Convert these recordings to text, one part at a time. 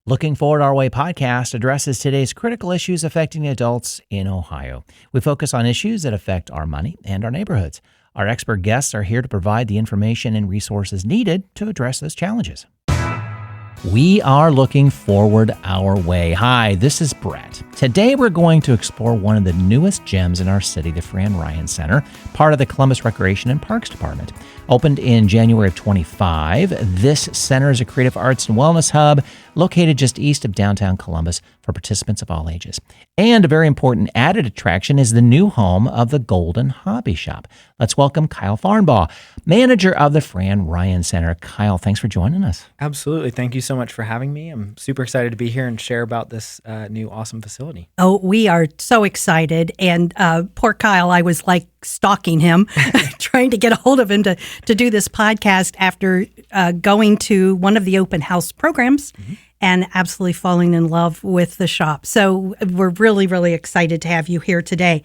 Looking Forward Our Way podcast addresses today's critical issues affecting adults in Ohio. We focus on issues that affect our money and our neighborhoods. Our expert guests are here to provide the information and resources needed to address those challenges. We are looking forward our way. Hi, this is Brett. Today we're going to explore one of the newest gems in our city, the Fran Ryan Center, part of the Columbus Recreation and Parks Department. Opened in January of 25, this center is a creative arts and wellness hub located just east of downtown Columbus for participants of all ages. And a very important added attraction is the new home of the Golden Hobby Shop. Let's welcome Kyle Farnbaugh, manager of the Fran Ryan Center. Kyle, thanks for joining us. Absolutely. Thank you so much for having me. I'm super excited to be here and share about this new awesome facility. Oh, we are so excited. And poor Kyle, I was like stalking him, trying to get a hold of him to do this podcast after going to one of the open house programs and absolutely falling in love with the shop. So we're really, really excited to have you here today.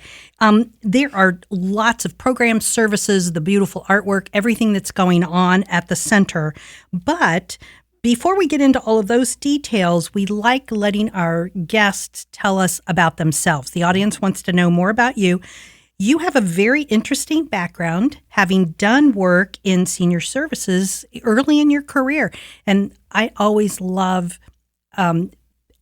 There are lots of programs, services, the beautiful artwork, everything that's going on at the center. But before we get into all of those details, we like letting our guests tell us about themselves. The audience wants to know more about you. You have a very interesting background, having done work in senior services early in your career. And I always love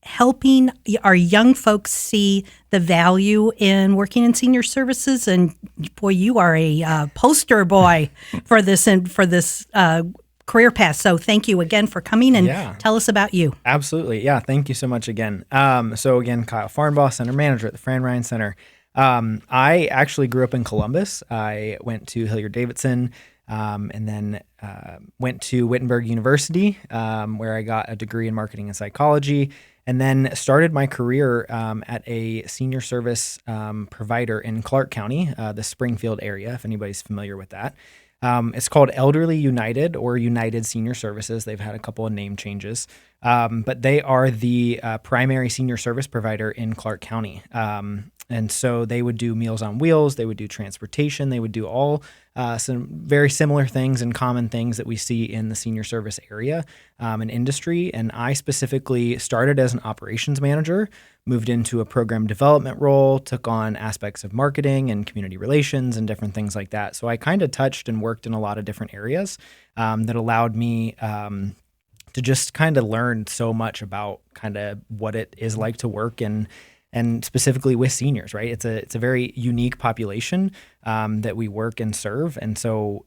helping our young folks see the value in working in senior services. And boy, you are a poster boy for this career path. So thank you again for coming and tell us about you. Absolutely. Yeah. Thank you so much again. So again, Kyle Farnbaugh, Center Manager at the Fran Ryan Center. I actually grew up in Columbus. I went to Hilliard-Davidson and then went to Wittenberg University, where I got a degree in marketing and psychology, and then started my career at a senior service provider in Clark County, the Springfield area, if anybody's familiar with that. It's called Elderly United or United Senior Services. They've had a couple of name changes, but they are the primary senior service provider in Clark County. And so they would do Meals on Wheels, they would do transportation, they would do all some very similar things and common things that we see in the senior service area and industry. And I specifically started as an operations manager, moved into a program development role, took on aspects of marketing and community relations and different things like that. So I kind of touched and worked in a lot of different areas that allowed me to just kind of learn so much about kind of what it is like to work and specifically with seniors, right? It's a very unique population that we work and serve, and so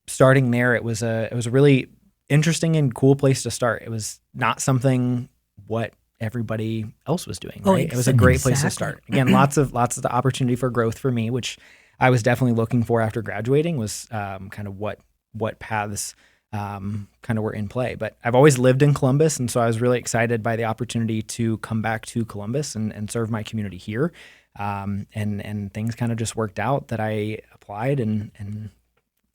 starting there, it was a really interesting and cool place to start. It was not something what everybody else was doing, right? It was a great place to start. Again, lots of the opportunity for growth for me, which I was definitely looking for after graduating. Was kind of what paths kind of were in play. But I've always lived in Columbus, and so I was really excited by the opportunity to come back to Columbus and serve my community here. And things kind of just worked out that I applied and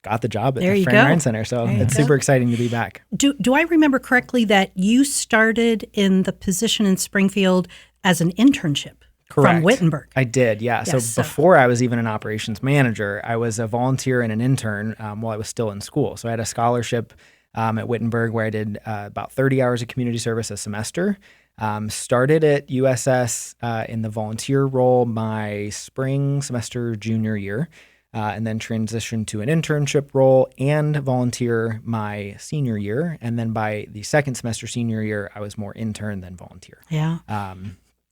got the job at the Fran Ryan Center. So it's super exciting to be back. Do I remember correctly that you started in the position in Springfield as an internship? Correct. From Wittenberg. I did, yeah. Yes, so before I was even an operations manager, I was a volunteer and an intern while I was still in school. So I had a scholarship at Wittenberg where I did about 30 hours of community service a semester. Started at USS in the volunteer role my spring semester junior year, and then transitioned to an internship role and volunteer my senior year. And then by the second semester senior year, I was more intern than volunteer. Yeah.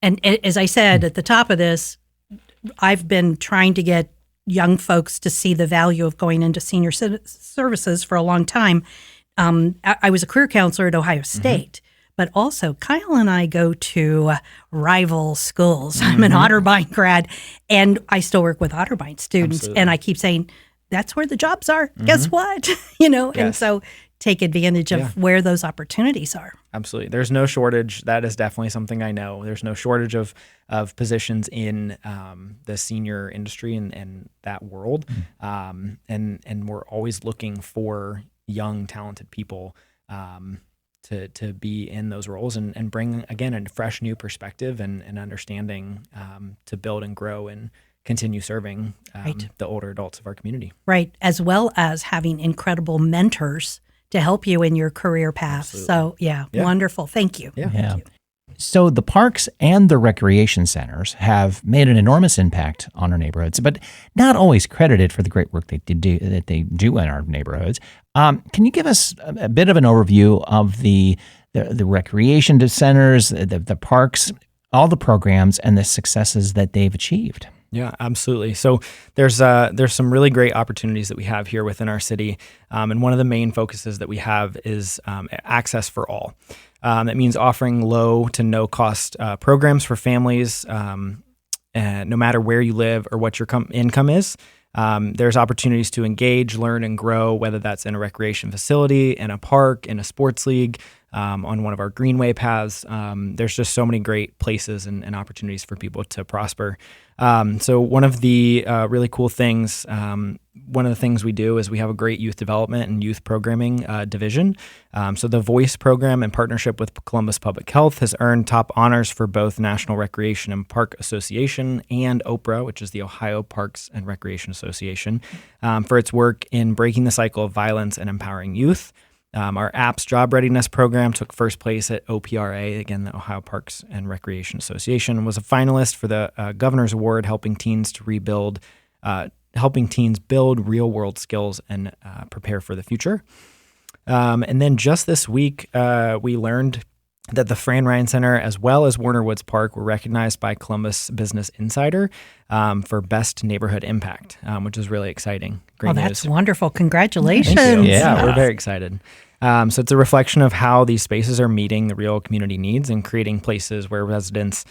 And as I said at the top of this, I've been trying to get young folks to see the value of going into senior services for a long time. I was a career counselor at Ohio State, but also Kyle and I go to rival schools. I'm an Otterbein grad, and I still work with Otterbein students. Absolutely. And I keep saying, that's where the jobs are. Guess what? And so take advantage of where those opportunities are. Absolutely. There's no shortage. That is definitely something I know. There's no shortage of positions in the senior industry and that world. And we're always looking for young, talented people to be in those roles and bring, again, a fresh new perspective and understanding to build and grow and continue serving the older adults of our community. Right. As well as having incredible mentors to help you in your career path. So yeah, wonderful. Thank you. Yeah. Yeah. So the parks and the recreation centers have made an enormous impact on our neighborhoods, but not always credited for the great work they do in our neighborhoods. Can you give us a bit of an overview of the recreation centers, the parks, all the programs, and the successes that they've achieved? Yeah, absolutely. So there's some really great opportunities that we have here within our city, and one of the main focuses that we have is access for all. That means offering low to no cost programs for families, and no matter where you live or what your income is. There's opportunities to engage, learn, and grow, whether that's in a recreation facility, in a park, in a sports league, on one of our greenway paths. There's just so many great places and opportunities for people to prosper. So one of the really cool things, one of the things we do is we have a great youth development and youth programming division. So the VOICE program, in partnership with Columbus Public Health, has earned top honors for both National Recreation and Park Association and OPRA, which is the Ohio Parks and Recreation Association, for its work in breaking the cycle of violence and empowering youth. Our APPS Job Readiness Program took first place at OPRA, again, the Ohio Parks and Recreation Association, and was a finalist for the Governor's Award, helping teens build real-world skills and prepare for the future. And then just this week, we learned that the Fran Ryan Center, as well as Warner Woods Park, were recognized by Columbus Business Insider for Best Neighborhood Impact, which is really exciting. Great news. That's wonderful. Congratulations. Thank you. Yeah, we're very excited. So it's a reflection of how these spaces are meeting the real community needs and creating places where residents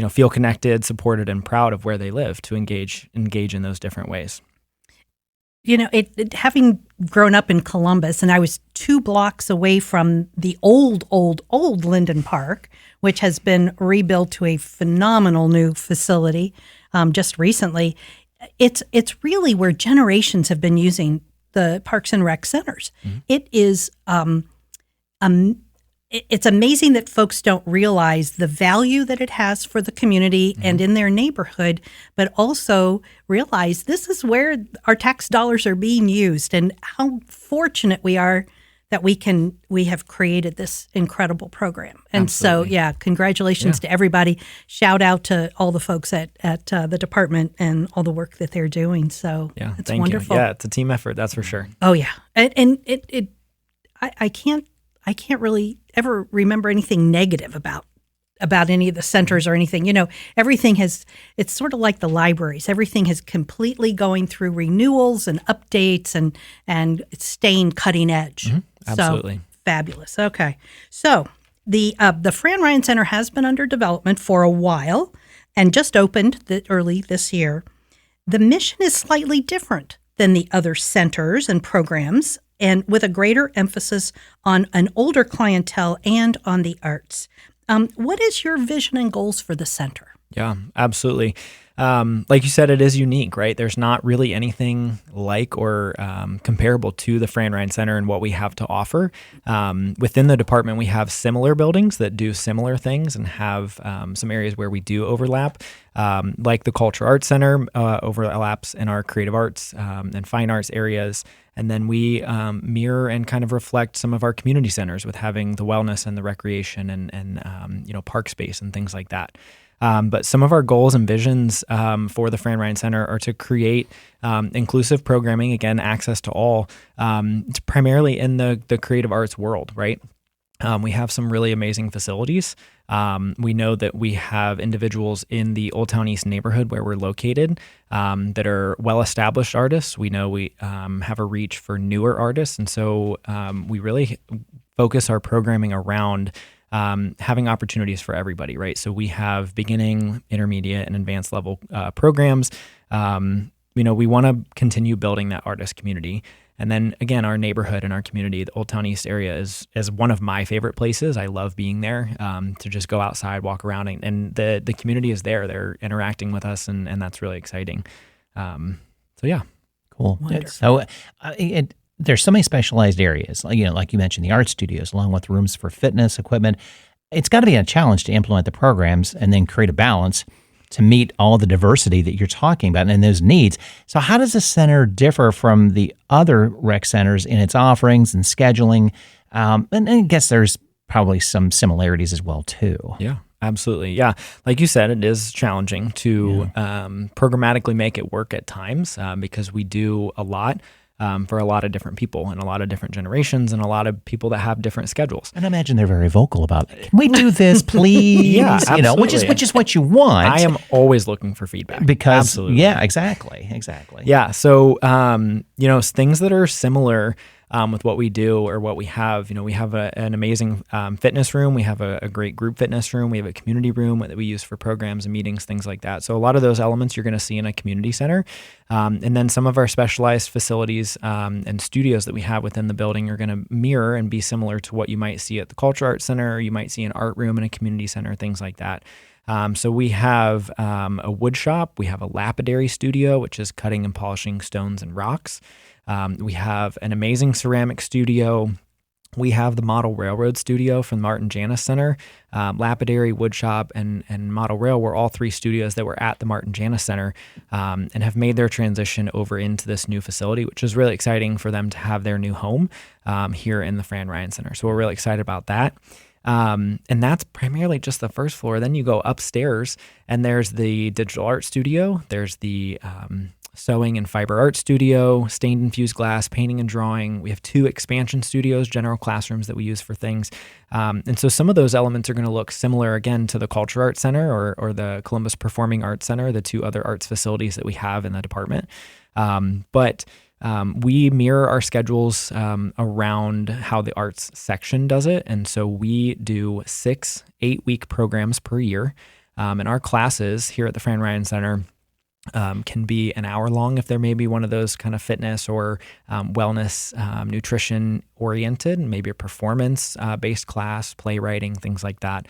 feel connected, supported, and proud of where they live to engage in those different ways. Having grown up in Columbus, and I was 2 blocks away from the old Linden Park, which has been rebuilt to a phenomenal new facility just recently. It's really where generations have been using the Parks and Rec centers. Mm-hmm. It is it's amazing that folks don't realize the value that it has for the community and in their neighborhood, but also realize this is where our tax dollars are being used, and how fortunate we are that we have created this incredible program. And Absolutely. So, congratulations to everybody. Shout out to all the folks at the department and all the work that they're doing. So it's wonderful. Yeah, it's a team effort, that's for sure. Oh yeah, and I can't really ever remember anything negative about any of the centers or anything. Everything it's sort of like the libraries. Everything is completely going through renewals and updates and it's staying cutting edge. Mm-hmm. Absolutely. So, fabulous. Okay. So the Fran Ryan Center has been under development for a while and just opened early this year. The mission is slightly different than the other centers and programs, and with a greater emphasis on an older clientele and on the arts. What is your vision and goals for the center? Yeah, absolutely. Like you said, it is unique, right? There's not really anything like or comparable to the Fran Ryan Center and what we have to offer. Within the department, we have similar buildings that do similar things and have some areas where we do overlap, like the Culture Arts Center overlaps in our creative arts and fine arts areas. And then we mirror and kind of reflect some of our community centers with having the wellness and the recreation and park space and things like that. But some of our goals and visions for the Fran Ryan Center are to create inclusive programming, again, access to all, primarily in the creative arts world, right? We have some really amazing facilities. We know that we have individuals in the Old Town East neighborhood where we're located that are well-established artists. We know we have a reach for newer artists. And so we really focus our programming around having opportunities for everybody, right? So we have beginning, intermediate, and advanced level programs. We want to continue building that artist community. And then again, our neighborhood and our community, the Old Town East area is one of my favorite places. I love being there to just go outside, walk around, and the community is there. They're interacting with us, and that's really exciting. So yeah. Cool. So there's so many specialized areas, like you mentioned, the art studios, along with rooms for fitness equipment. It's got to be a challenge to implement the programs and then create a balance to meet all the diversity that you're talking about and those needs. So how does the center differ from the other rec centers in its offerings and scheduling? And I guess there's probably some similarities as well too. Yeah, absolutely. Yeah. Like you said, it is challenging to programmatically make it work at times because we do a lot for a lot of different people and a lot of different generations and a lot of people that have different schedules. And I imagine they're very vocal about, can we do this, please? Yeah, absolutely. Which is what you want. I am always looking for feedback. Because, absolutely. Yeah, exactly. Yeah. So, things that are similar with what we do or what we have, we have an amazing fitness room. We have a great group fitness room. We have a community room that we use for programs and meetings, things like that. So a lot of those elements you're going to see in a community center. And then some of our specialized facilities and studios that we have within the building are going to mirror and be similar to what you might see at the Cultural Arts Center, or you might see an art room in a community center, things like that. So we have a wood shop. We have a lapidary studio, which is cutting and polishing stones and rocks. We have an amazing ceramic studio. We have the Model Railroad studio from the Martin Janus Center. Lapidary, woodshop, and Model Rail were all three studios that were at the Martin Janus Center and have made their transition over into this new facility, which is really exciting for them to have their new home here in the Fran Ryan Center. So we're really excited about that. And that's primarily just the first floor. Then you go upstairs and there's the digital art studio. There's the sewing and fiber art studio, stained and fused glass, painting and drawing. We have 2 expansion studios, general classrooms that we use for things. And so some of those elements are going to look similar again to the Cultural Arts Center or the Columbus Performing Arts Center, the 2 other arts facilities that we have in the department. But we mirror our schedules around how the arts section does it. And so we do 6 8-week programs per year. And our classes here at the Fran Ryan Center can be an hour long if there may be one of those kind of fitness or wellness, nutrition oriented, maybe a performance based class, playwriting, things like that.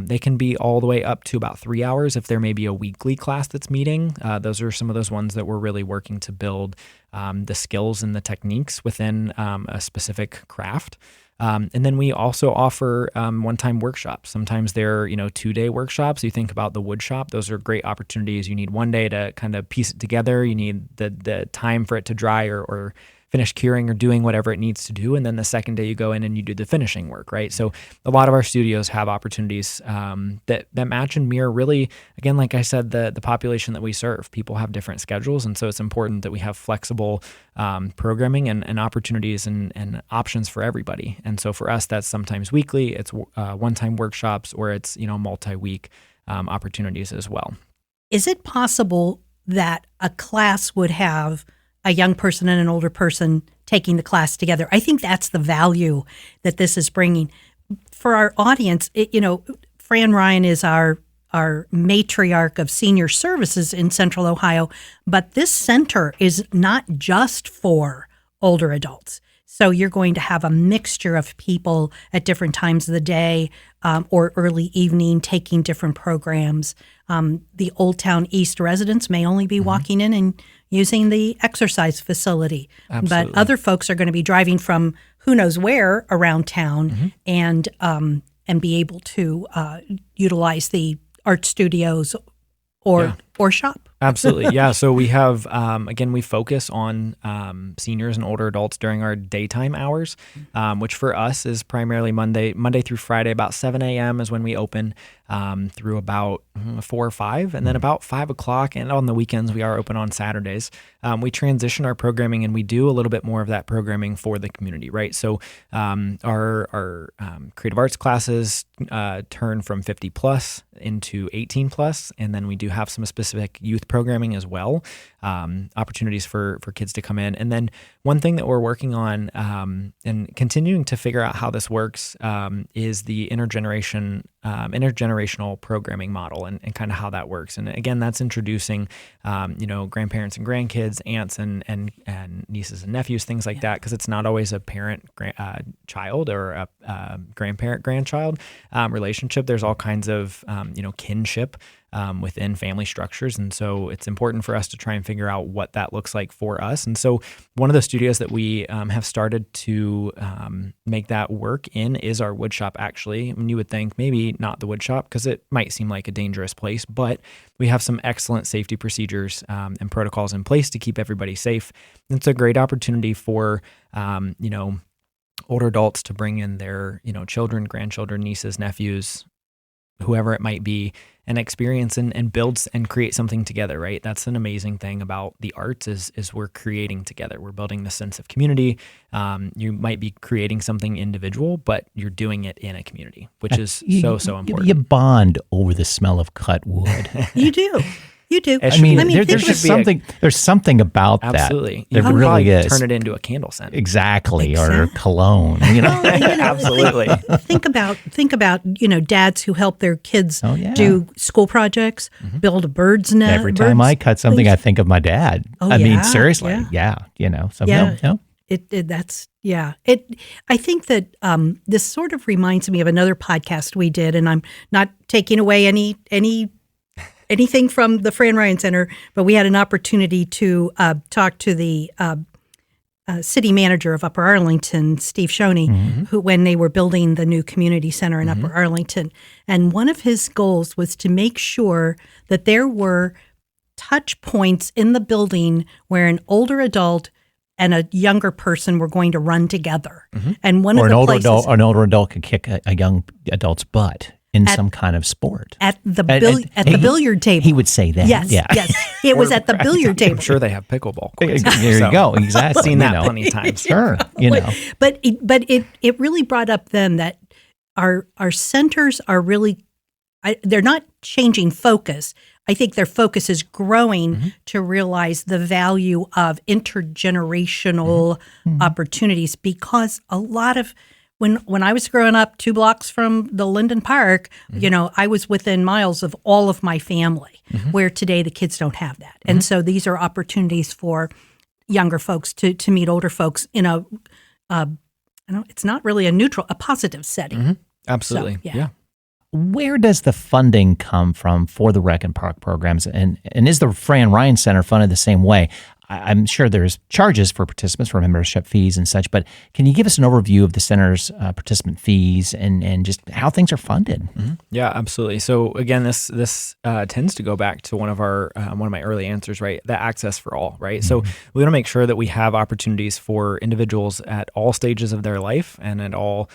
They can be all the way up to about 3 hours if there may be a weekly class that's meeting. Those are some of those ones that we're really working to build the skills and the techniques within a specific craft. And then we also offer one-time workshops. Sometimes they're 2-day workshops. You think about the wood shop; those are great opportunities. You need one day to kind of piece it together. You need the time for it to dry or finish curing or doing whatever it needs to do. And then the second day you go in and you do the finishing work, right? So a lot of our studios have opportunities that match and mirror really, again, like I said, the population that we serve. People have different schedules. And so it's important that we have flexible programming and opportunities and options for everybody. And so for us, that's sometimes weekly, it's one-time workshops, or it's, multi-week opportunities as well. Is it possible that a class would have a young person and an older person taking the class together? I think that's the value that this is bringing. For our audience, Fran Ryan is our matriarch of senior services in Central Ohio, but this center is not just for older adults. So you're going to have a mixture of people at different times of the day or early evening taking different programs. The Old Town East residents may only be walking in and using the exercise facility. Absolutely. But other folks are going to be driving from who knows where around town and be able to utilize the art studios or shop. Absolutely. Yeah. So we have, again, we focus on seniors and older adults during our daytime hours, which for us is primarily Monday through Friday, about 7 a.m. is when we open through about 4 or 5. And then about 5 o'clock, and on the weekends, we are open on Saturdays. We transition our programming and we do a little bit more of that programming for the community, right? So our creative arts classes turn from 50 plus into 18 plus. And then we do have some specific youth programming as well, opportunities for kids to come in. And then one thing that we're working on and continuing to figure out how this works is the intergenerational programming model and kind of how that works. And again, that's introducing, grandparents and grandkids, aunts and nieces and nephews, things like that, because it's not always a parent child or a grandparent grandchild relationship. There's all kinds of kinship within family structures. And so it's important for us to try and figure out what that looks like for us. And so one of the studios that we have started to make that work in is our wood shop, actually. And you would think maybe not the wood shop because it might seem like a dangerous place, but we have some excellent safety procedures and protocols in place to keep everybody safe. And it's a great opportunity for, older adults to bring in their, children, grandchildren, nieces, nephews, whoever it might be, and experience and build and create something together, right? That's an amazing thing about the arts is we're creating together. We're building the sense of community. You might be creating something individual, but you're doing it in a community, which is so important. You bond over the smell of cut wood. You do. You do. There's just something about that. Absolutely. There really is. Turn it into a candle scent. Exactly. Or cologne. Absolutely. Think about, dads who help their kids do school projects, build a bird's nest. Every time I cut something, I think of my dad. Seriously. Yeah. So no. I think that this sort of reminds me of another podcast we did, and I'm not taking away anything from the Fran Ryan Center, but we had an opportunity to talk to the city manager of Upper Arlington, Steve Shoney, who, when they were building the new community center in Upper Arlington, and one of his goals was to make sure that there were touch points in the building where an older adult and a younger person were going to run together. And an older adult could kick a young adult's butt in some kind of sport. At the billiard table. He would say that. Yes. It was at the billiard table. I'm sure they have pickleball courts. There you go. Exactly. I've seen that plenty of times. Sure. But it really brought up then that our centers are really, they're not changing focus. I think their focus is growing to realize the value of intergenerational opportunities, because a lot of, when I was growing up 2 blocks from the Linden Park, I was within miles of all of my family, where today the kids don't have that. And so these are opportunities for younger folks to meet older folks in it's not really a positive setting. Absolutely. So, yeah. Where does the funding come from for the Rec and Park programs? And is the Fran Ryan Center funded the same way? I'm sure there's charges for participants for membership fees and such, but can you give us an overview of the center's participant fees and just how things are funded? Yeah, absolutely. So again, this tends to go back to one of my early answers, right? The access for all, right? So we want to make sure that we have opportunities for individuals at all stages of their life and at all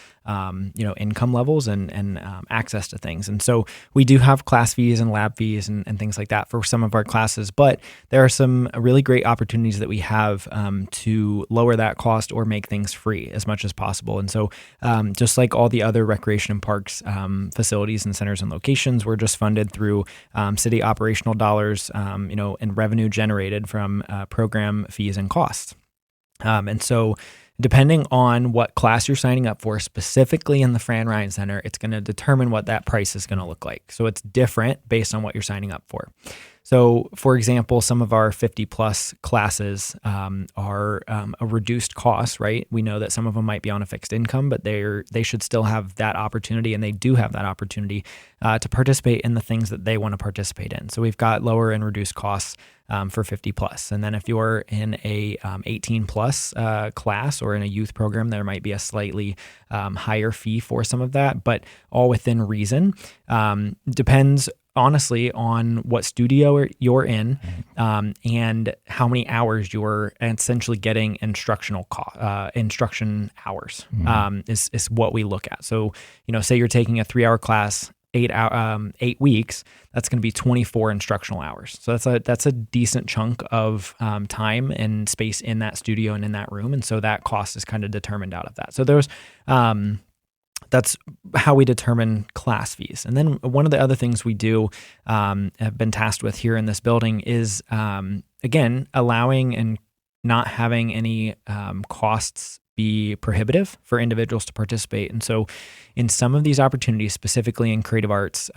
income levels and access to things. And so we do have class fees and lab fees and things like that for some of our classes, but there are some really great opportunities that we have to lower that cost or make things free as much as possible. And so just like all the other recreation and parks facilities and centers and locations, we're just funded through city operational dollars, and revenue generated from program fees and costs. And so depending on what class you're signing up for, specifically in the Fran Ryan Center, it's going to determine what that price is going to look like. So it's different based on what you're signing up for. So, for example, some of our 50-plus classes are a reduced cost, right? We know that some of them might be on a fixed income, but they should still have that opportunity, and they do have that opportunity to participate in the things that they want to participate in. So we've got lower and reduced costs for 50-plus. And then if you're in a 18-plus class or in a youth program, there might be a slightly higher fee for some of that, but all within reason. Depends honestly on what studio you're in and how many hours you're essentially getting instruction hours is what we look at. So, say you're taking a 3-hour class, 8 weeks, that's going to be 24 instructional hours. So that's a decent chunk of time and space in that studio and in that room. And so that cost is kind of determined out of that. So that's how we determine class fees. And then one of the other things we do, have been tasked with here in this building is, again, allowing and not having any costs be prohibitive for individuals to participate. And so in some of these opportunities, specifically in creative arts,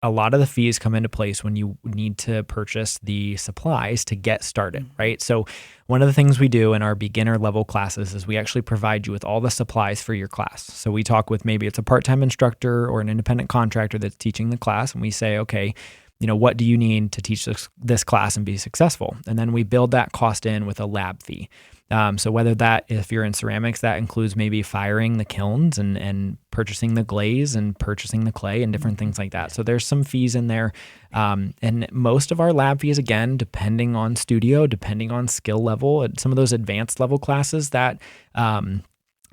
a lot of the fees come into place when you need to purchase the supplies to get started, right? So one of the things we do in our beginner level classes is we actually provide you with all the supplies for your class. So we talk with, maybe it's a part-time instructor or an independent contractor that's teaching the class, and we say, okay, what do you need to teach this class and be successful? And then we build that cost in with a lab fee. So whether that, if you're in ceramics, that includes maybe firing the kilns and purchasing the glaze and purchasing the clay and different things like that. So there's some fees in there. And most of our lab fees, again, depending on studio, depending on skill level, some of those advanced level classes, that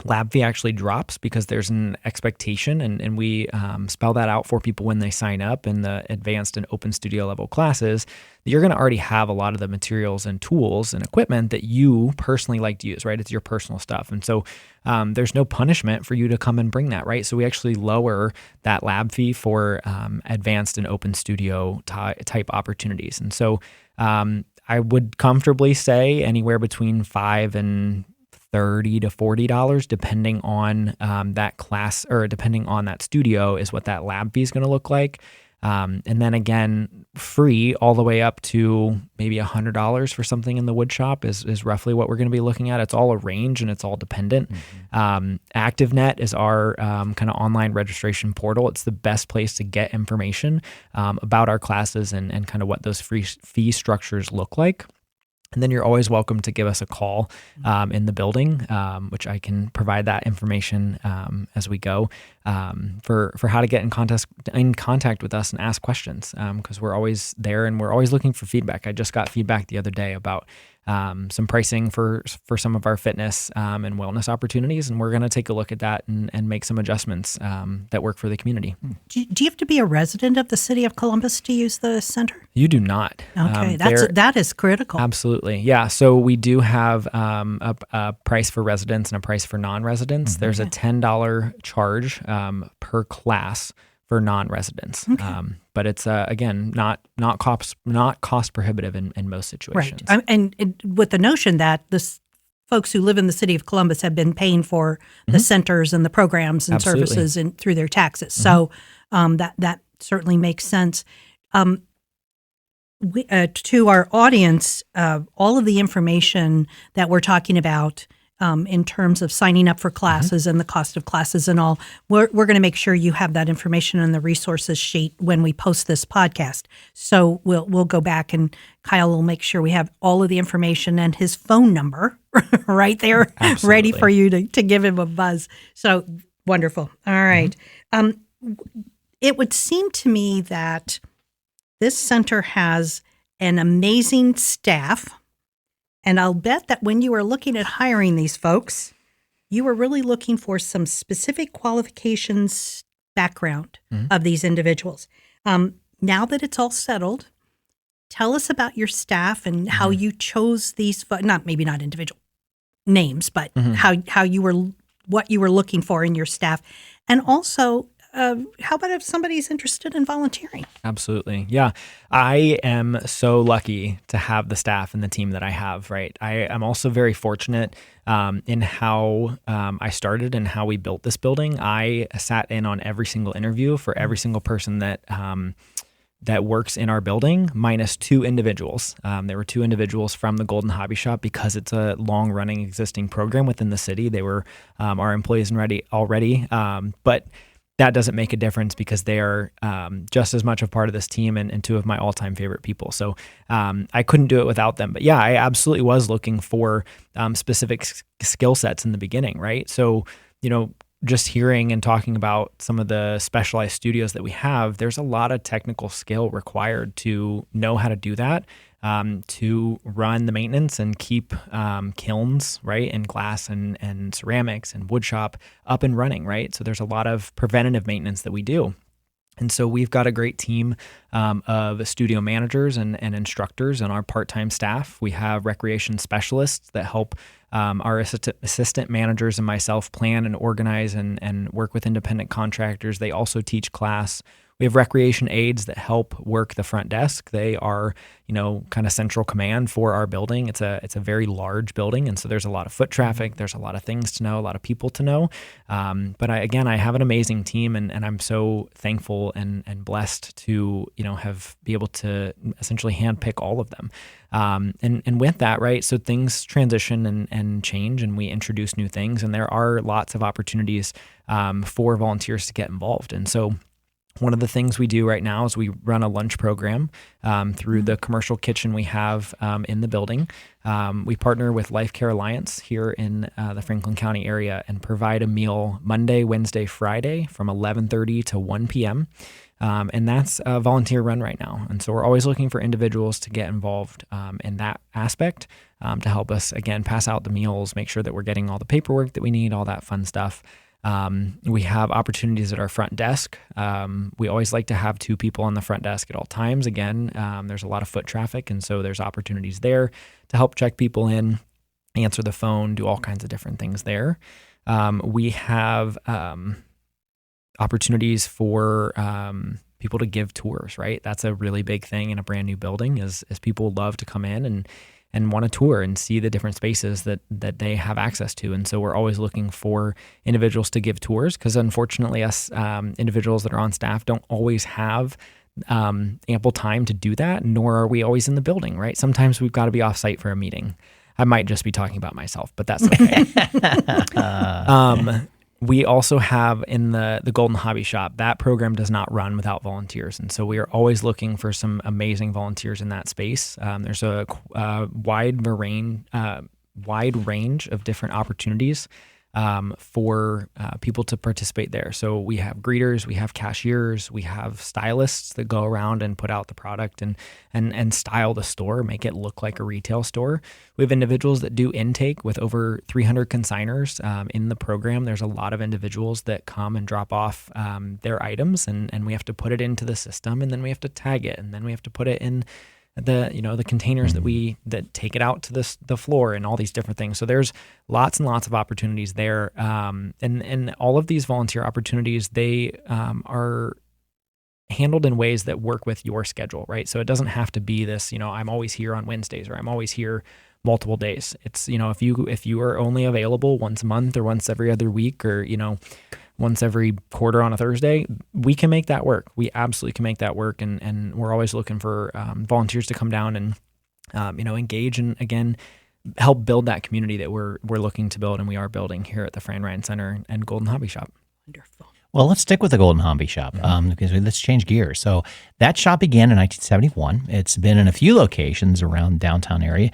lab fee actually drops because there's an expectation, and we spell that out for people when they sign up in the advanced and open studio level classes, that you're going to already have a lot of the materials and tools and equipment that you personally like to use, right? It's your personal stuff. And so there's no punishment for you to come and bring that, right? So we actually lower that lab fee for advanced and open studio type opportunities. And so I would comfortably say anywhere between $5 and $30 to $40, depending on that class, or depending on that studio, is what that lab fee is going to look like. And then again, free all the way up to maybe $100 for something in the wood shop is roughly what we're going to be looking at. It's all a range and it's all dependent. ActiveNet is our kind of online registration portal. It's the best place to get information about our classes and kind of what those free fee structures look like. And then you're always welcome to give us a call in the building, which I can provide that information as we go for how to get in contact with us and ask questions, because we're always there and we're always looking for feedback. I just got feedback the other day about some pricing for some of our fitness and wellness opportunities, and we're going to take a look at that and make some adjustments that work for the community. Do you have to be a resident of the city of Columbus to use the center? You do not. Okay, that is critical. Absolutely, yeah. So we do have a price for residents and a price for non-residents. Mm-hmm. There's a $10 charge per class for non-residents. Okay. But it's again not cost prohibitive in most situations. Right, and with the notion that the folks who live in the city of Columbus have been paying for the centers and the programs and Absolutely. Services and through their taxes, so that certainly makes sense. To our audience, all of the information that we're talking about in terms of signing up for classes and the cost of classes and all, we're going to make sure you have that information in the resources sheet when we post this podcast. So we'll go back and Kyle will make sure we have all of the information and his phone number right there, Absolutely. ready for you to give him a buzz. So wonderful. All right. It would seem to me that this center has an amazing staff. And I'll bet that when you were looking at hiring these folks, you were really looking for some specific qualifications background of these individuals. Now that it's all settled, tell us about your staff and how you chose these, maybe not individual names, but how you were, what you were looking for in your staff. And also, how about if somebody's interested in volunteering? Absolutely. Yeah. I am so lucky to have the staff and the team that I have, right? I am also very fortunate in how I started and how we built this building. I sat in on every single interview for every single person that works in our building, minus two individuals. There were two individuals from the Golden Hobby Shop because it's a long-running existing program within the city. They were our employees already. But that doesn't make a difference because they are just as much a part of this team and two of my all-time favorite people. So I couldn't do it without them. But yeah, I absolutely was looking for specific skill sets in the beginning, right? So, just hearing and talking about some of the specialized studios that we have, there's a lot of technical skill required to know how to do that, to run the maintenance and keep kilns, right, and glass and ceramics and wood shop up and running, right? So there's a lot of preventative maintenance that we do. And so we've got a great team of studio managers and instructors on our part-time staff. We have recreation specialists that help Our assistant managers and myself plan and organize and work with independent contractors. They also teach class. We have recreation aides that help work the front desk. They are, kind of central command for our building. It's a very large building, and so there's a lot of foot traffic. There's a lot of things to know, a lot of people to know. But I have an amazing team, and I'm so thankful and blessed to be able to essentially handpick all of them. And with that, right? So things transition and change, and we introduce new things, and there are lots of opportunities for volunteers to get involved, and so. One of the things we do right now is we run a lunch program through the commercial kitchen we have in the building. We partner with Life Care Alliance here in the Franklin County area and provide a meal Monday, Wednesday, Friday from 11:30 to 1 p.m. And that's a volunteer run right now. And so we're always looking for individuals to get involved in that aspect to help us, again, pass out the meals, make sure that we're getting all the paperwork that we need, all that fun stuff. We have opportunities at our front desk. We always like to have 2 people on the front desk at all times. Again, there's a lot of foot traffic, and so there's opportunities there to help check people in, answer the phone, do all kinds of different things there. We have opportunities for people to give tours, right? That's a really big thing in a brand new building is people love to come in and want to tour and see the different spaces that they have access to. And so we're always looking for individuals to give tours because unfortunately us individuals that are on staff don't always have ample time to do that, nor are we always in the building, right? Sometimes we've got to be off site for a meeting. I might just be talking about myself, but that's okay. We also have in the Golden Hobby Shop, that program does not run without volunteers. And so we are always looking for some amazing volunteers in that space. There's a wide range of different opportunities for people to participate there. So we have greeters, we have cashiers, we have stylists that go around and put out the product and style the store, make it look like a retail store. We have individuals that do intake with over 300 consigners in the program. There's a lot of individuals that come and drop off their items and we have to put it into the system and then we have to tag it and then we have to put it in the containers that take it out to the floor and all these different things. So there's lots and lots of opportunities there. And all of these volunteer opportunities, they are handled in ways that work with your schedule, right? So it doesn't have to be this, I'm always here on Wednesdays or I'm always here multiple days. It's, if you are only available once a month or once every other week or, once every quarter on a Thursday, we can make that work. We absolutely can make that work. And we're always looking for volunteers to come down and, engage and, again, help build that community that we're looking to build and we are building here at the Fran Ryan Center and Golden Hobby Shop. Wonderful. Well, let's stick with the Golden Hobby Shop because let's change gears. So that shop began in 1971. It's been in a few locations around downtown area.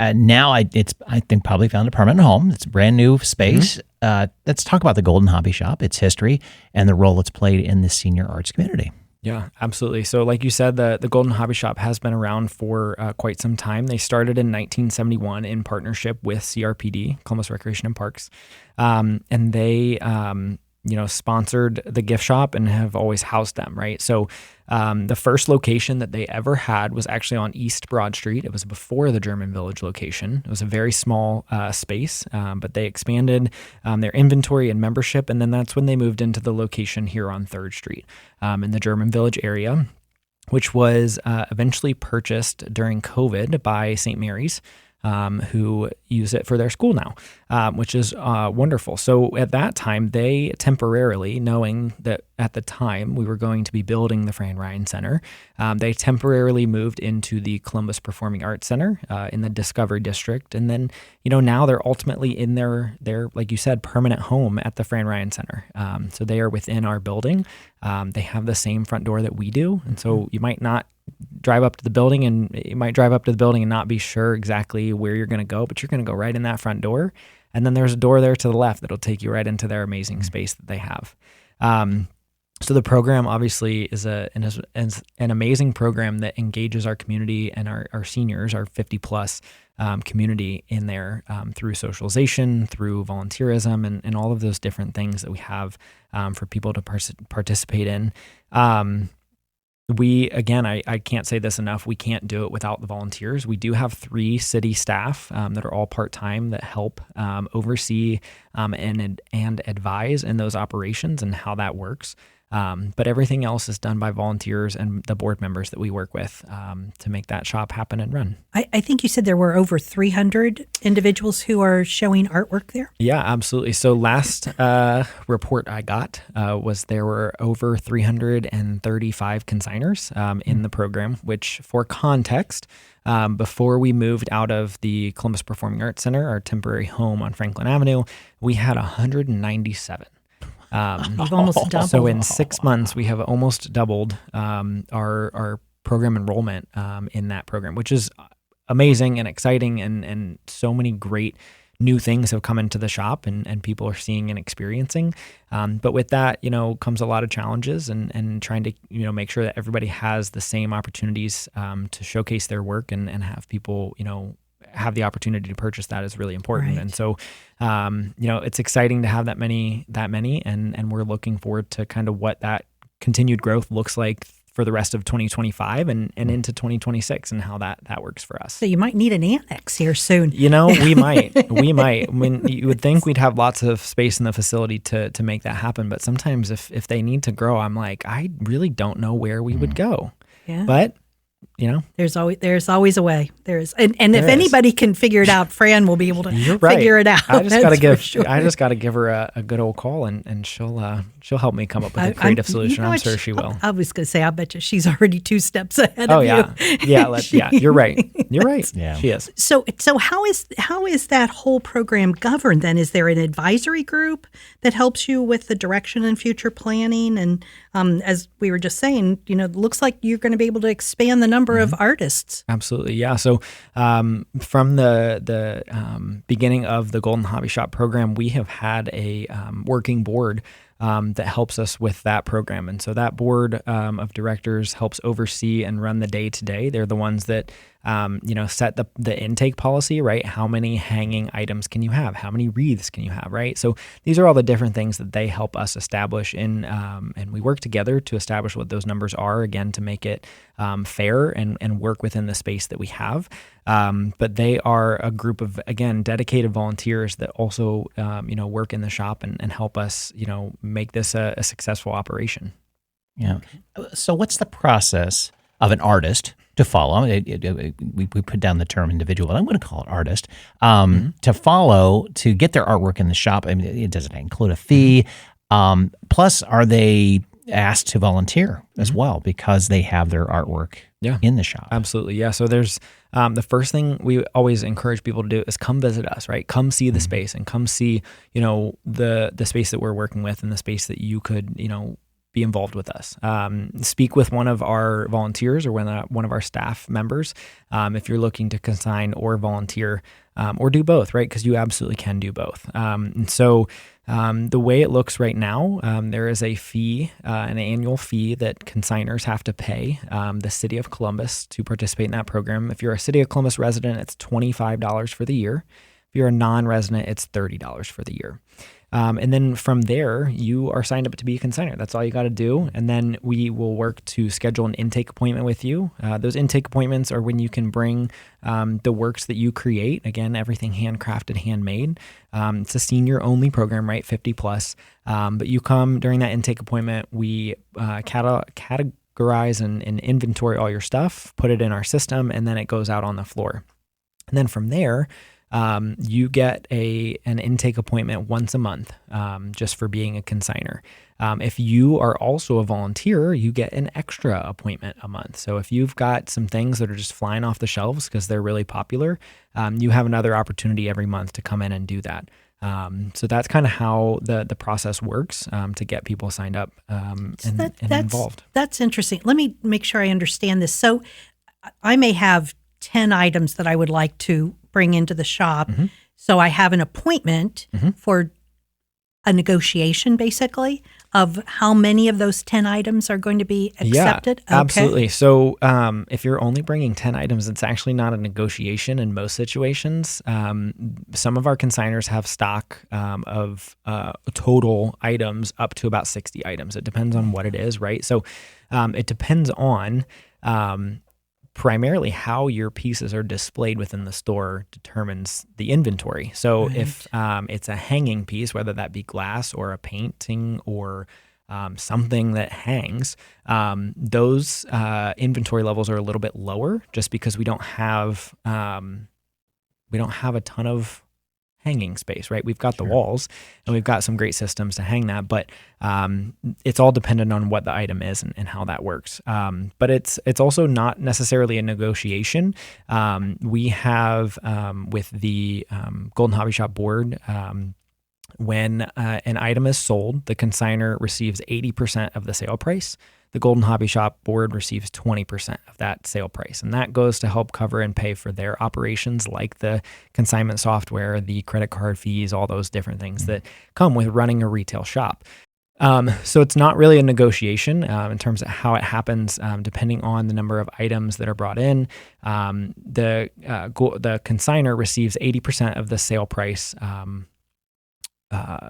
Now I think probably found a permanent home. It's a brand new space. Let's talk about the Golden Hobby Shop, its history, and the role it's played in the senior arts community. Yeah, absolutely. So like you said, the Golden Hobby Shop has been around for quite some time. They started in 1971 in partnership with CRPD, Columbus Recreation and Parks. And they sponsored the gift shop and have always housed them, right? So the first location that they ever had was actually on East Broad Street. It was before the German Village location. It was a very small space, but they expanded their inventory and membership, and then that's when they moved into the location here on 3rd Street in the German Village area, which was eventually purchased during COVID by St. Mary's. Who use it for their school now, which is wonderful. So at that time, they temporarily, knowing that at the time we were going to be building the Fran Ryan Center, they temporarily moved into the Columbus Performing Arts Center in the Discovery District. And then, now they're ultimately in their, like you said, permanent home at the Fran Ryan Center. So they are within our building. They have the same front door that we do. And so you might not drive up to the building and not be sure exactly where you're going to go, but you're going to go right in that front door. And then there's a door there to the left that'll take you right into their amazing space that they have. So the program obviously is an amazing program that engages our community and our seniors, our 50 plus community in there through socialization, through volunteerism, and all of those different things that we have for people to participate in. I can't say this enough. We can't do it without the volunteers. We do have 3 city staff that are all part-time that help oversee and advise in those operations and how that works. But everything else is done by volunteers and the board members that we work with to make that shop happen and run. I think you said there were over 300 individuals who are showing artwork there? Yeah, absolutely. So last report I got was there were over 335 consigners in the program, which for context, before we moved out of the Columbus Performing Arts Center, our temporary home on Franklin Avenue, we had 197. You've almost doubled. So in 6 months, we have almost doubled our program enrollment in that program, which is amazing and exciting, and so many great new things have come into the shop and people are seeing and experiencing. But with that, comes a lot of challenges and trying to, make sure that everybody has the same opportunities to showcase their work and have people, have the opportunity to purchase that is really important. Right. And so, it's exciting to have that many, and we're looking forward to kind of what that continued growth looks like for the rest of 2025 and into 2026 and how that works for us. So you might need an annex here soon. We might. I mean, you would think we'd have lots of space in the facility to make that happen. But sometimes if they need to grow, I'm like, I really don't know where we would go. Yeah. But there's always a way. And if anybody can figure it out, Fran will be able to figure it out. I just gotta give her a good old call, and she'll help me come up with a creative solution. I'm sure she will. I was going to say, I bet you she's already 2 steps ahead of you. Yeah. You're right. Yeah, she is. So how is that whole program governed then? Is there an advisory group that helps you with the direction and future planning? And as we were just saying, it looks like you're going to be able to expand the number of artists. Absolutely, yeah. So from the beginning of the Golden Hobby Shop program, we have had a working board that helps us with that program. And so that board of directors helps oversee and run the day-to-day. They're the ones that set the intake policy, right? How many hanging items can you have? How many wreaths can you have, right? So these are all the different things that they help us establish in, and we work together to establish what those numbers are, again, to make it fair and work within the space that we have. But they are a group of, again, dedicated volunteers that also, work in the shop and help us, make this a successful operation. Yeah. So what's the process of an artist to follow? We put down the term individual, but I'm going to call it artist, to follow to get their artwork in the shop. I mean, does it include a fee? Plus, are they asked to volunteer as well because they have their artwork in the shop? Absolutely. Yeah. So there's the first thing we always encourage people to do is come visit us, right? Come see the space and come see, the space that we're working with and the space that you could, be involved with us. Speak with one of our volunteers or one of our staff members if you're looking to consign or volunteer or do both, right? Because you absolutely can do both. And so the way it looks right now, there is a fee, an annual fee that consigners have to pay the City of Columbus to participate in that program. If you're a City of Columbus resident, it's $25 for the year. If you're a non-resident, it's $30 for the year. And then from there, you are signed up to be a consigner. That's all you got to do. And then we will work to schedule an intake appointment with you. Those intake appointments are when you can bring the works that you create. Again, everything handcrafted, handmade. It's a senior-only program, right? 50 plus. But you come during that intake appointment. We categorize and inventory all your stuff, put it in our system, and then it goes out on the floor. And then from there, you get an intake appointment once a month just for being a consigner. If you are also a volunteer, you get an extra appointment a month. So if you've got some things that are just flying off the shelves because they're really popular, you have another opportunity every month to come in and do that. So that's kind of how the process works to get people signed up and involved. That's interesting. Let me make sure I understand this. So I may have 10 items that I would like to bring into the shop. So I have an appointment for a negotiation, basically. of how many of those 10 items are going to be accepted? Yeah, absolutely. So if you're only bringing 10 items, it's actually not a negotiation in most situations. Some of our consigners have stock of total items up to about 60 items. It depends on what it is, right? So it depends on primarily how your pieces are displayed within the store determines the inventory. So if it's a hanging piece, whether that be glass or a painting or something that hangs, those inventory levels are a little bit lower just because we don't have a ton of hanging space, right? We've got the walls and we've got some great systems to hang that, but it's all dependent on what the item is and how that works. But it's also not necessarily a negotiation. We have with the Golden Hobby Shop board, when an item is sold, the consigner receives 80% of the sale price. The Golden Hobby Shop board receives 20% of that sale price. And that goes to help cover and pay for their operations like the consignment software, the credit card fees, all those different things that come with running a retail shop. So it's not really a negotiation in terms of how it happens, depending on the number of items that are brought in. The consigner receives 80% of the sale price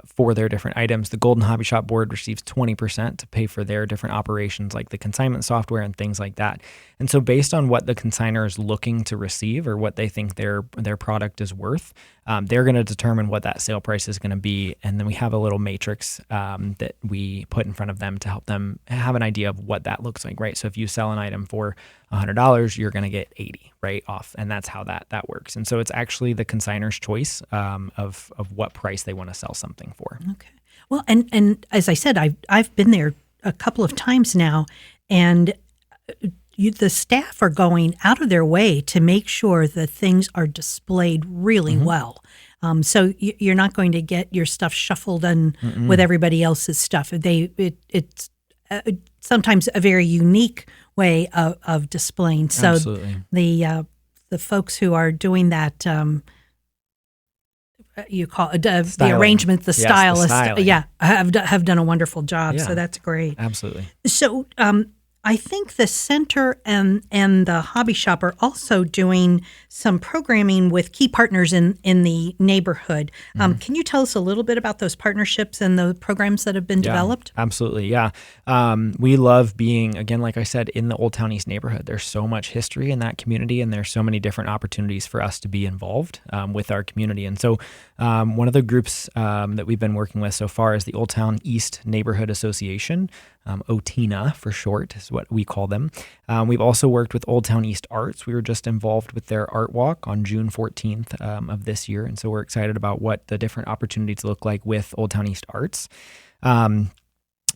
for their different items. The Golden Hobby Shop board receives 20% to pay for their different operations like the consignment software and things like that. And so based on what the consigner is looking to receive or what they think their product is worth, they're going to determine what that sale price is going to be. And then we have a little matrix that we put in front of them to help them have an idea of what that looks like, right? So if you sell an item for $100, you're going to get 80 right off. And that's how that works. And so it's actually the consigner's choice of what price they want to sell something for. Okay. Well, and as I said, I've been there a couple of times now, and the staff are going out of their way to make sure that things are displayed really well. So you're not going to get your stuff shuffled in with everybody else's stuff. It's sometimes a very unique way of displaying. So Absolutely. The folks who are doing that, you call it the arrangement, the stylist, have done a wonderful job. Yeah. So that's great. Absolutely. So I think the center and the hobby shop are also doing some programming with key partners in the neighborhood. Can you tell us a little bit about those partnerships and the programs that have been developed? Absolutely, yeah. We love being, again, like I said, in the Old Town East neighborhood. There's so much history in that community, and there's so many different opportunities for us to be involved with our community. And so one of the groups that we've been working with so far is the Old Town East Neighborhood Association. OTINA for short is what we call them. We've also worked with Old Town East Arts. We were just involved with their art walk on June 14th of this year. And so we're excited about what the different opportunities look like with Old Town East Arts.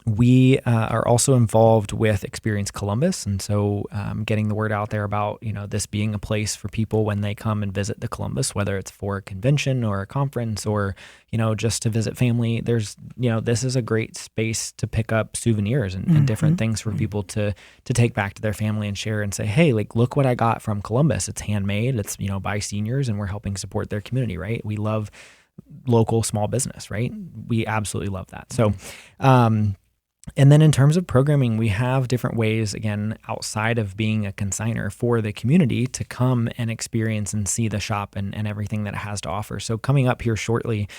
We are also involved with Experience Columbus, and so getting the word out there about this being a place for people when they come and visit the Columbus, whether it's for a convention or a conference or just to visit family. There's this is a great space to pick up souvenirs and different things for people to take back to their family and share and say, hey, like look what I got from Columbus. It's handmade. It's by seniors, and we're helping support their community. Right? We love local small business. Right? We absolutely love that. So. And then in terms of programming, we have different ways, again, outside of being a consignor for the community to come and experience and see the shop and everything that it has to offer. So coming up here shortly,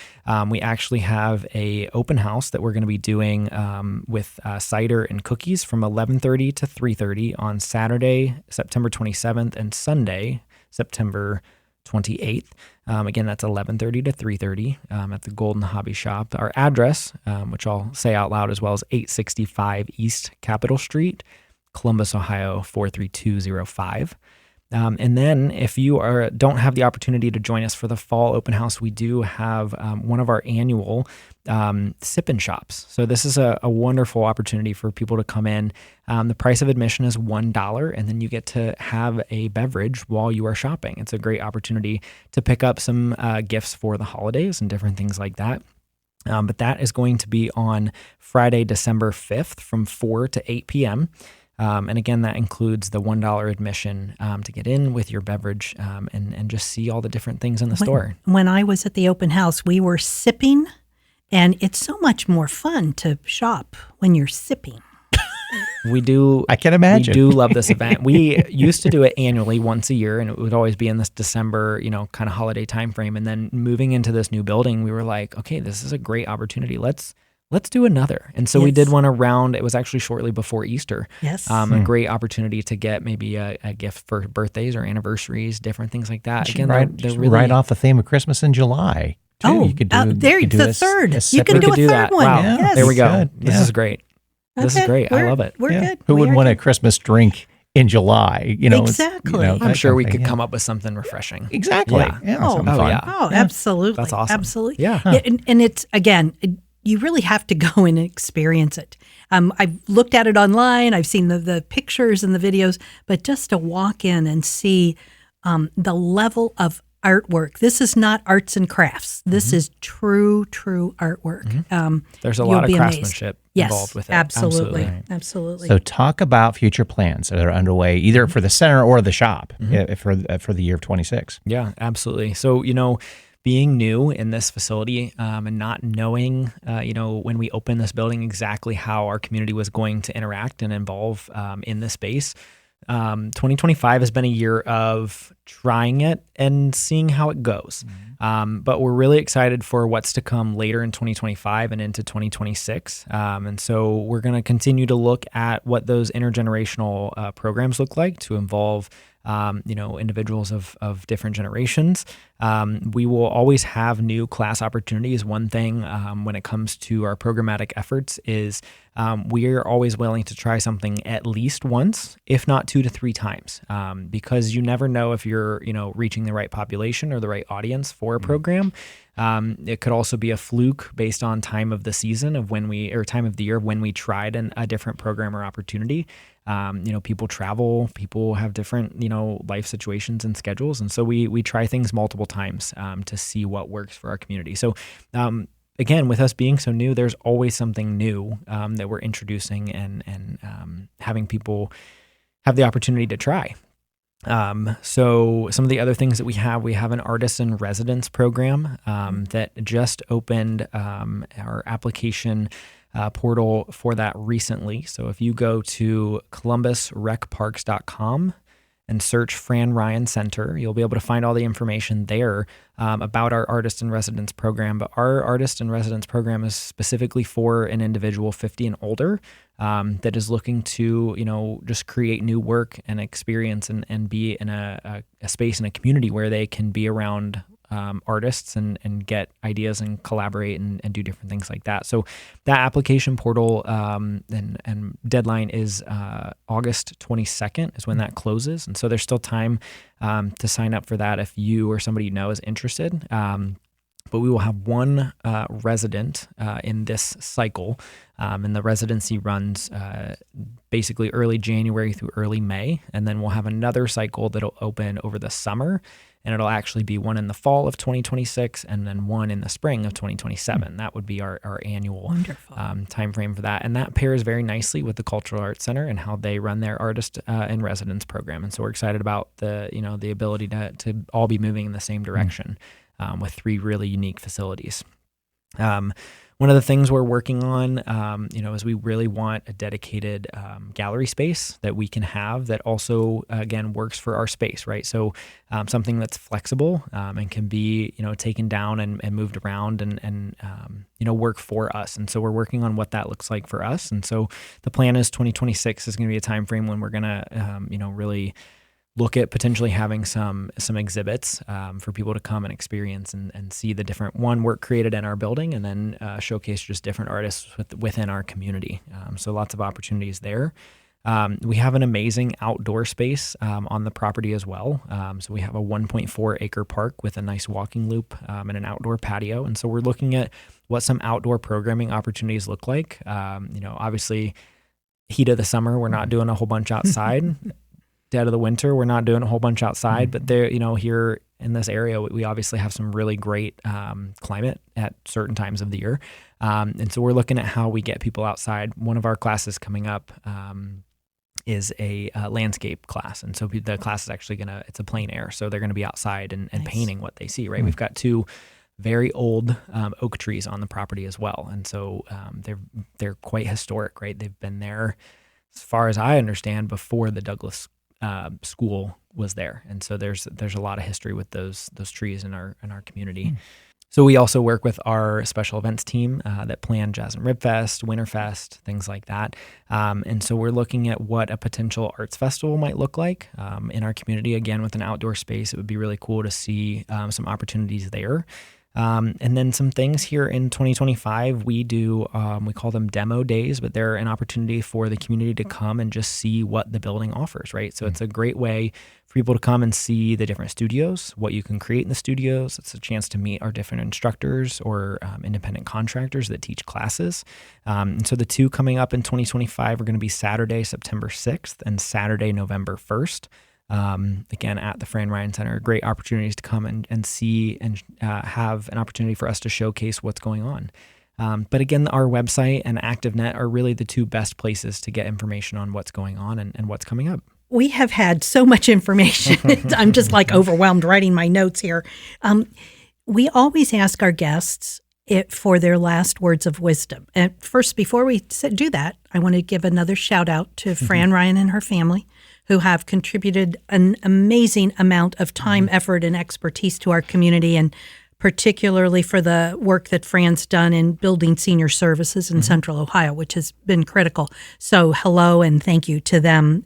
we actually have a open house that we're going to be doing with cider and cookies from 11:30 to 3:30 on Saturday, September 27th, and Sunday, September 28th. Again, that's 11:30 to 3:30 at the Golden Hobby Shop. Our address, which I'll say out loud as well, is 865 East Capitol Street, Columbus, Ohio, 43205. And then if you don't have the opportunity to join us for the fall open house, we do have one of our annual sip-in shops. So this is a wonderful opportunity for people to come in. The price of admission is $1, and then you get to have a beverage while you are shopping. It's a great opportunity to pick up some gifts for the holidays and different things like that. But that is going to be on Friday, December 5th from 4 to 8 p.m. And again, that includes the $1 admission to get in with your beverage and just see all the different things in the store. When I was at the open house, we were sipping And it's so much more fun to shop when you're sipping. We do. I can imagine. We do love this event. We used to do it annually once a year, and it would always be in this December, kind of holiday time frame. And then moving into this new building, we were like, okay, this is a great opportunity. Let's do another. And so we did one around. It was actually shortly before Easter. Yes. A great opportunity to get maybe a gift for birthdays or anniversaries, different things like that. Again, they're really right off the theme of Christmas in July. Too. Oh, you could do, there, you could do the a third. You separate- can do a third that. one. Wow. Yes. There we go. Good. This Yeah. is great. This is great. I love it. We're good. Who We would are want good. a Christmas drink in July? Exactly. I'm sure we could come up with something refreshing. Exactly. Yeah. Yeah. Oh, something fun. yeah. Oh, absolutely. That's awesome. Absolutely. Yeah. And it's, again, you really have to go and experience it. I've looked at it online. I've seen the pictures and the videos, but just to walk in and see the level of artwork. This is not arts and crafts. This is true artwork. There's a You'll lot of be amazed. craftsmanship Yes, involved with it. absolutely. Absolutely. So talk about future plans that are underway, either for the center or the shop for the year of 26. Yeah, absolutely. So, being new in this facility and not knowing, when we opened this building exactly how our community was going to interact and involve in this space, 2025 has been a year of trying it and seeing how it goes. But we're really excited for what's to come later in 2025 and into 2026. And so we're going to continue to look at what those intergenerational programs look like to involve individuals of different generations. We will always have new class opportunities. One thing when it comes to our programmatic efforts is we are always willing to try something at least once, if not 2 to 3 times, because you never know if you're reaching the right population or the right audience for a program. It could also be a fluke based on time of the season of time of the year when we tried a different program or opportunity. People travel, people have different, life situations and schedules. And so we try things multiple times to see what works for our community. So, again, with us being so new, there's always something new that we're introducing and having people have the opportunity to try. So some of the other things that we have an artist in residence program that just opened our application portal for that recently. So if you go to columbusrecparks.com and search Fran Ryan Center, you'll be able to find all the information there about our Artist in Residence program. But our Artist in Residence program is specifically for an individual 50 and older that is looking to, just create new work and experience and be in a space in a community where they can be around artists and get ideas and collaborate and do different things like that. So that application portal and deadline is August 22nd is when that closes. And so there's still time to sign up for that if you or somebody you know is interested. But we will have one resident in this cycle, and the residency runs basically early January through early May, and then we'll have another cycle that'll open over the summer, and it'll actually be one in the fall of 2026 and then one in the spring of 2027. That would be our annual time frame for that, and that pairs very nicely with the Cultural Arts Center and how they run their Artist in Residence program. And so we're excited about the ability to all be moving in the same direction. With 3 really unique facilities. One of the things we're working on, is we really want a dedicated gallery space that we can have that also, again, works for our space, right? So something that's flexible and can be, taken down and moved around and work for us. And so we're working on what that looks like for us. And so the plan is 2026 is going to be a time frame when we're going to, really look at potentially having some exhibits for people to come and experience and see the different work created in our building, and then showcase just different artists within our community. So lots of opportunities there. We have an amazing outdoor space on the property as well. So we have a 1.4 acre park with a nice walking loop and an outdoor patio. And so we're looking at what some outdoor programming opportunities look like. Obviously, heat of the summer, we're not doing a whole bunch outside. Dead of the winter, we're not doing a whole bunch outside, but there, here in this area, we obviously have some really great climate at certain times of the year. And so we're looking at how we get people outside. One of our classes coming up is a landscape class. And so the class is actually it's a plein air. So they're going to be outside and painting what they see, right? We've got 2 very old oak trees on the property as well. And so they're quite historic, right? They've been there, as far as I understand, before the Douglas school was there. And so there's a lot of history with those trees in our community. So we also work with our special events team that plan Jazz and Rib Fest, Winterfest, things like that. And so we're looking at what a potential arts festival might look like in our community. Again, with an outdoor space, it would be really cool to see some opportunities there. And then some things here in 2025, we do, we call them demo days, but they're an opportunity for the community to come and just see what the building offers, right? So it's a great way for people to come and see the different studios, what you can create in the studios. It's a chance to meet our different instructors or independent contractors that teach classes. And so the two coming up in 2025 are going to be Saturday, September 6th and Saturday, November 1st. Again, at the Fran Ryan Center, great opportunities to come and see and have an opportunity for us to showcase what's going on. But again, our website and ActiveNet are really the two best places to get information on what's going on and what's coming up. We have had so much information. I'm just like overwhelmed writing my notes here. We always ask our guests for their last words of wisdom. And first, before we do that, I want to give another shout out to Fran Ryan and her family, who have contributed an amazing amount of time, effort, and expertise to our community, and particularly for the work that Fran's done in building senior services in Central Ohio, which has been critical. So hello and thank you to them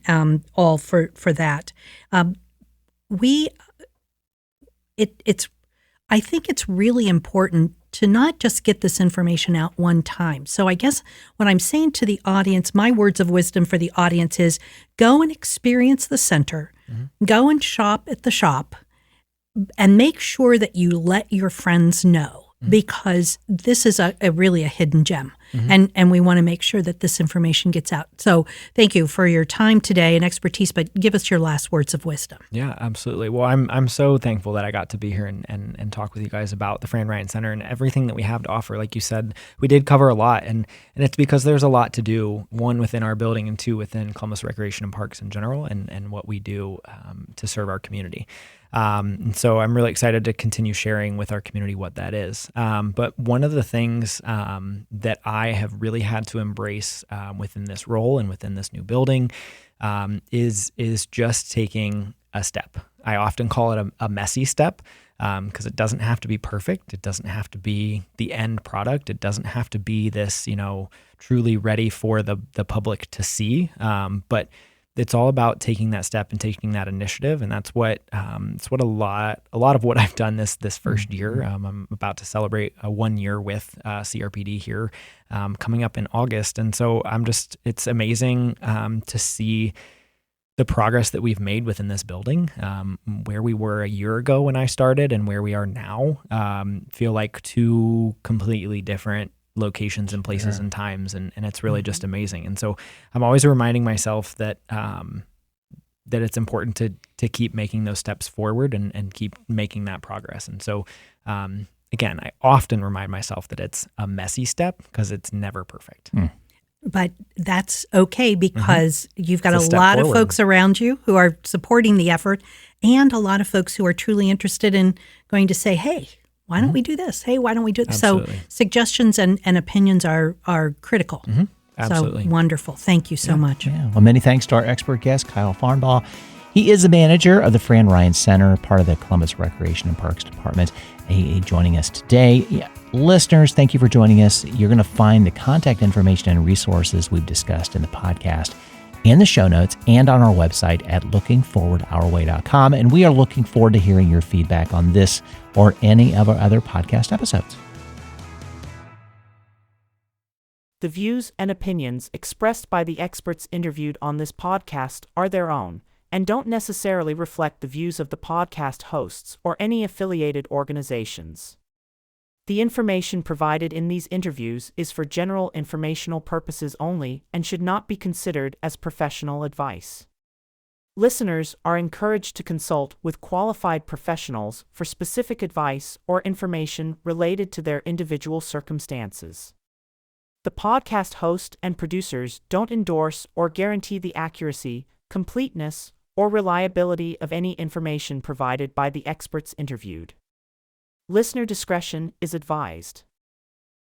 all for that. I think it's really important to not just get this information out one time. So I guess what I'm saying to the audience, my words of wisdom for the audience is go and experience the center, go and shop at the shop, and make sure that you let your friends know, because this is really a hidden gem. And we want to make sure that this information gets out. So thank you for your time today and expertise, but give us your last words of wisdom. Yeah, absolutely. Well, I'm so thankful that I got to be here and talk with you guys about the Fran Ryan Center and everything that we have to offer. Like you said, we did cover a lot, and it's because there's a lot to do, one, within our building, and two, within Columbus Recreation and Parks in general, and what we do to serve our community. And so I'm really excited to continue sharing with our community what that is. But one of the things that I have really had to embrace within this role and within this new building is just taking a step. I often call it a messy step because it doesn't have to be perfect. It doesn't have to be the end product. It doesn't have to be this, truly ready for the public to see. But it's all about taking that step and taking that initiative, and that's what a lot of what I've done this first year. I'm about to celebrate 1 year with CRPD here, coming up in August, and so it's amazing to see the progress that we've made within this building. Where we were a year ago when I started and where we are now feel like two completely different locations and places and times, and it's really just amazing. And so I'm always reminding myself that that it's important to keep making those steps forward and keep making that progress. And so again, I often remind myself that it's a messy step because it's never perfect. But that's okay, because you've got a lot of folks around you who are supporting the effort, and a lot of folks who are truly interested in going to say, hey, why don't we do this? Hey, why don't we do this? Absolutely. So suggestions and opinions are critical. Absolutely. So wonderful. Thank you so much. Yeah. Well, many thanks to our expert guest, Kyle Farnbaugh. He is the manager of the Fran Ryan Center, part of the Columbus Recreation and Parks Department. He joining us today. Yeah. Listeners, thank you for joining us. You're going to find the contact information and resources we've discussed in the podcast in the show notes and on our website at lookingforwardourway.com. And we are looking forward to hearing your feedback on this or any of our other podcast episodes. The views and opinions expressed by the experts interviewed on this podcast are their own and don't necessarily reflect the views of the podcast hosts or any affiliated organizations. The information provided in these interviews is for general informational purposes only and should not be considered as professional advice. Listeners are encouraged to consult with qualified professionals for specific advice or information related to their individual circumstances. The podcast host and producers don't endorse or guarantee the accuracy, completeness, or reliability of any information provided by the experts interviewed. Listener discretion is advised.